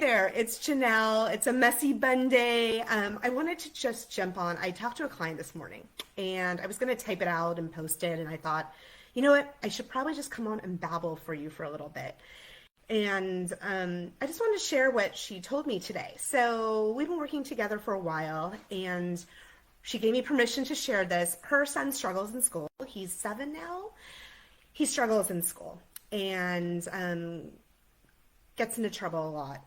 There, it's Janelle. It's a messy bun day. I wanted to just jump on. I talked to a client this morning and I was going to type it out and post it. And I thought, you know what? I should probably just come on and babble for you for a little bit. And I just wanted to share what she told me today. So we've been working together for a while and she gave me permission to share this. Her son struggles in school. He's 7 now. He struggles in school and gets into trouble a lot.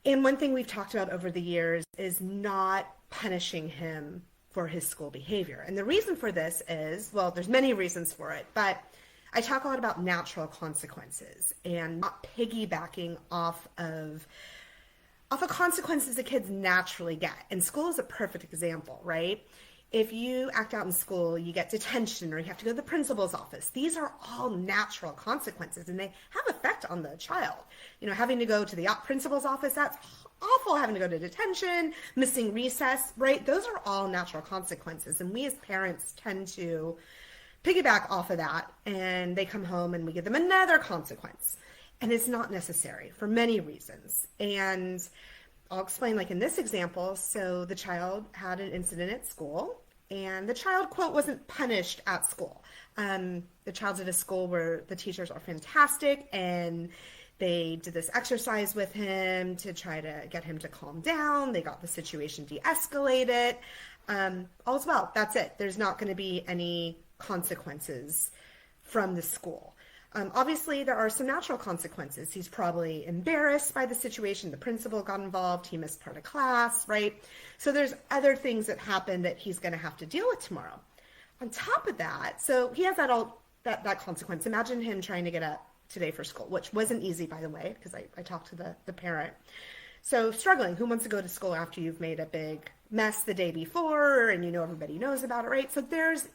And one thing we've talked about over the years is not punishing him for his school behavior. And the reason for this is, well, there's many reasons for it, but I talk a lot about natural consequences and not piggybacking off of consequences that kids naturally get. And school is a perfect example, right? If you act out in school, you get detention or you have to go to the principal's office. These are all natural consequences and they have effect on the child. You know, having to go to the principal's office, that's awful. Having to go to detention, missing recess, right? Those are all natural consequences. And we as parents tend to piggyback off of that and they come home and we give them another consequence. And it's not necessary for many reasons. And I'll explain, like in this example, so the child had an incident at school and the child, quote, wasn't punished at school. The child's at a school where the teachers are fantastic and they did this exercise with him to try to get him to calm down. They got the situation de-escalated. All's well, that's it. There's not going to be any consequences from the school. Obviously, there are some natural consequences. He's probably embarrassed by the situation. The principal got involved. He missed part of class, right? So there's other things that happen that he's going to have to deal with tomorrow. On top of that, so he has that consequence. Imagine him trying to get up today for school, which wasn't easy, by the way, because I talked to the parent. So struggling, who wants to go to school after you've made a big mess the day before and you know everybody knows about it, right? So there's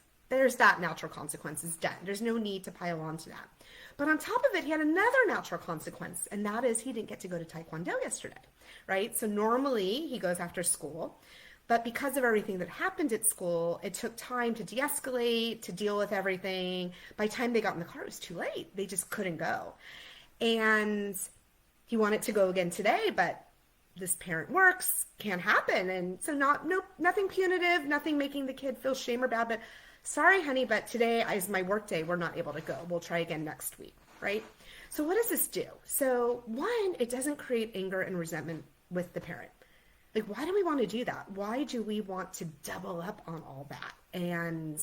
that natural consequence is done. There's no need to pile on to that. But on top of it, he had another natural consequence, and that is he didn't get to go to Taekwondo yesterday, right? So normally he goes after school, but because of everything that happened at school, it took time to de-escalate, to deal with everything. By the time they got in the car, it was too late. They just couldn't go. And he wanted to go again today, but this parent works, can't happen. And so nothing punitive, nothing making the kid feel shame or bad, but sorry, honey, but today is my work day. We're not able to go. We'll try again next week, right? So what does this do? So one, it doesn't create anger and resentment with the parent. Like, why do we want to do that? Why do we want to double up on all that and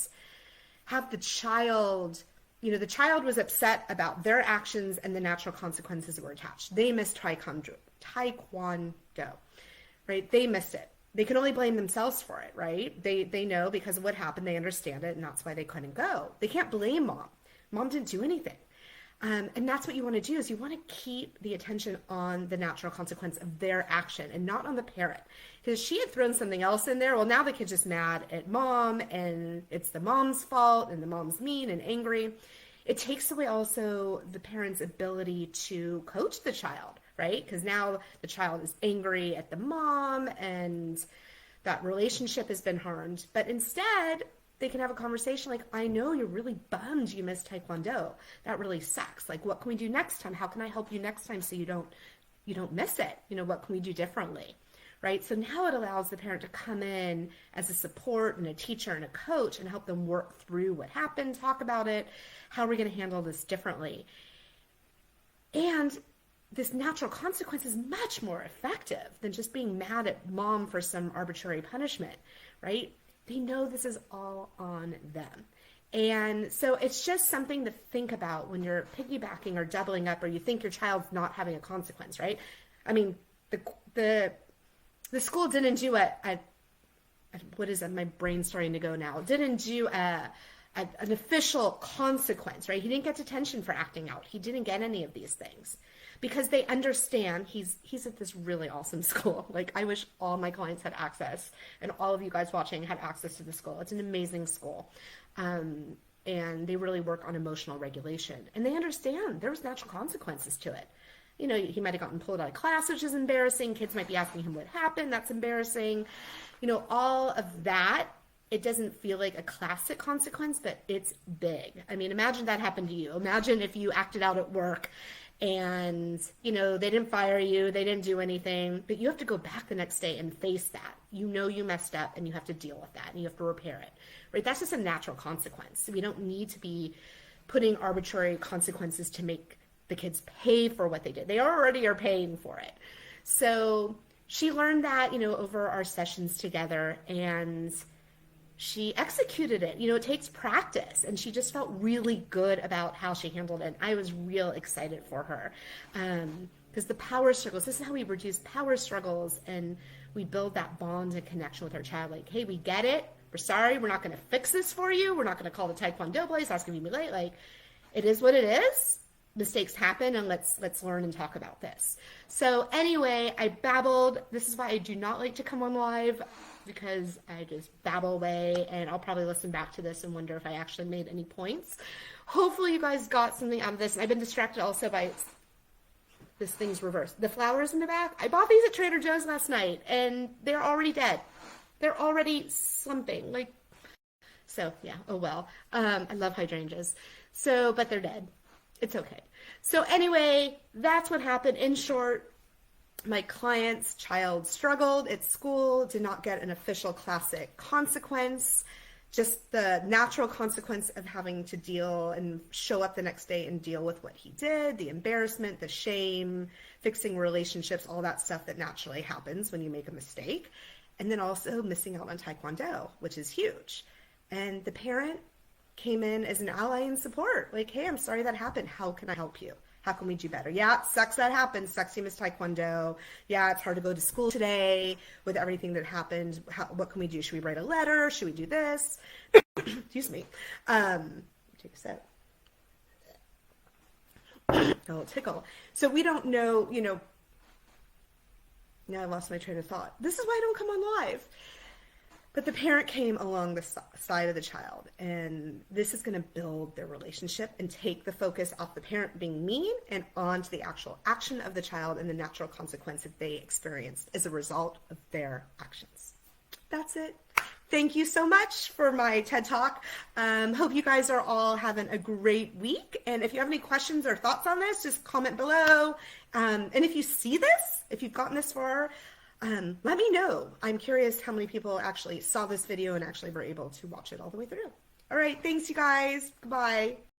have the child, the child was upset about their actions and the natural consequences that were attached. They missed Taekwondo, right? They missed it. They can only blame themselves for it, right? They know because of what happened, they understand it, and that's why they couldn't go. They can't blame mom. Mom didn't do anything. And that's what you want to do is you want to keep the attention on the natural consequence of their action and not on the parent. Because she had thrown something else in there. Well, now the kid's just mad at mom and it's the mom's fault and the mom's mean and angry. It takes away also the parent's ability to coach the child, right? Because now the child is angry at the mom and that relationship has been harmed. But instead, they can have a conversation like, I know you're really bummed you missed Taekwondo. That really sucks. Like, what can we do next time? How can I help you next time so you don't miss it? What can we do differently? Right? So now it allows the parent to come in as a support and a teacher and a coach and help them work through what happened, talk about it. How are we going to handle this differently? And this natural consequence is much more effective than just being mad at mom for some arbitrary punishment, right? They know this is all on them. And so it's just something to think about when you're piggybacking or doubling up or you think your child's not having a consequence, right? I mean, the school didn't do what is it? My brain's starting to go now. Didn't do an official consequence, right? He didn't get detention for acting out. He didn't get any of these things because they understand he's at this really awesome school. Like, I wish all my clients had access and all of you guys watching had access to the school. It's an amazing school. And they really work on emotional regulation and they understand there was natural consequences to it. He might have gotten pulled out of class, which is embarrassing. Kids might be asking him what happened. That's embarrassing. All of that, it doesn't feel like a classic consequence, but it's big. I mean, imagine that happened to you. Imagine if you acted out at work And, you know, they didn't fire you, they didn't do anything, but you have to go back the next day and face that. You know you messed up and you have to deal with that and you have to repair it, right? That's just a natural consequence. So we don't need to be putting arbitrary consequences to make the kids pay for what they did. They already are paying for it. So she learned that, you know, over our sessions together, and she executed it. You know, it takes practice, and she just felt really good about how she handled it. I was real excited for her, because the power struggles, this is how we reduce power struggles, and we build that bond and connection with our child. Like, hey, we get it. We're sorry. We're not going to fix this for you. We're not going to call the Taekwondo place. That's going to be late. Like, it is what it is. Mistakes happen, and let's learn and talk about this. So anyway, I babbled. This is why I do not like to come on live, because I just babble away, and I'll probably listen back to this and wonder if I actually made any points. Hopefully you guys got something out of this. And I've been distracted also by this thing's reversed. The flowers in the back, I bought these at Trader Joe's last night, and they're already dead. They're already slumping. Like, so yeah, oh well. I love hydrangeas. So, but they're dead. It's okay. So anyway, that's what happened. In short, my client's child struggled at school, did not get an official classic consequence, just the natural consequence of having to deal and show up the next day and deal with what he did, the embarrassment, the shame, fixing relationships, all that stuff that naturally happens when you make a mistake. And then also missing out on Taekwondo, which is huge. And the parent came in as an ally and support. Like, hey, I'm sorry that happened. How can I help you? How can we do better? Yeah, it sucks that happened. Sucks you missed Taekwondo. Yeah, it's hard to go to school today with everything that happened. What can we do? Should we write a letter? Should we do this? Excuse me. Take a sip. Oh, tickle. So we don't know, you know, now I lost my train of thought. This is why I don't come on live. But the parent came along the side of the child, and this is going to build their relationship and take the focus off the parent being mean and onto the actual action of the child and the natural consequence that they experienced as a result of their actions. That's it. Thank you so much for my TED Talk. Hope you guys are all having a great week. And if you have any questions or thoughts on this, just comment below. And if you see this, if you've gotten this far, let me know. I'm curious how many people actually saw this video and actually were able to watch it all the way through. All right, thanks you guys. Goodbye.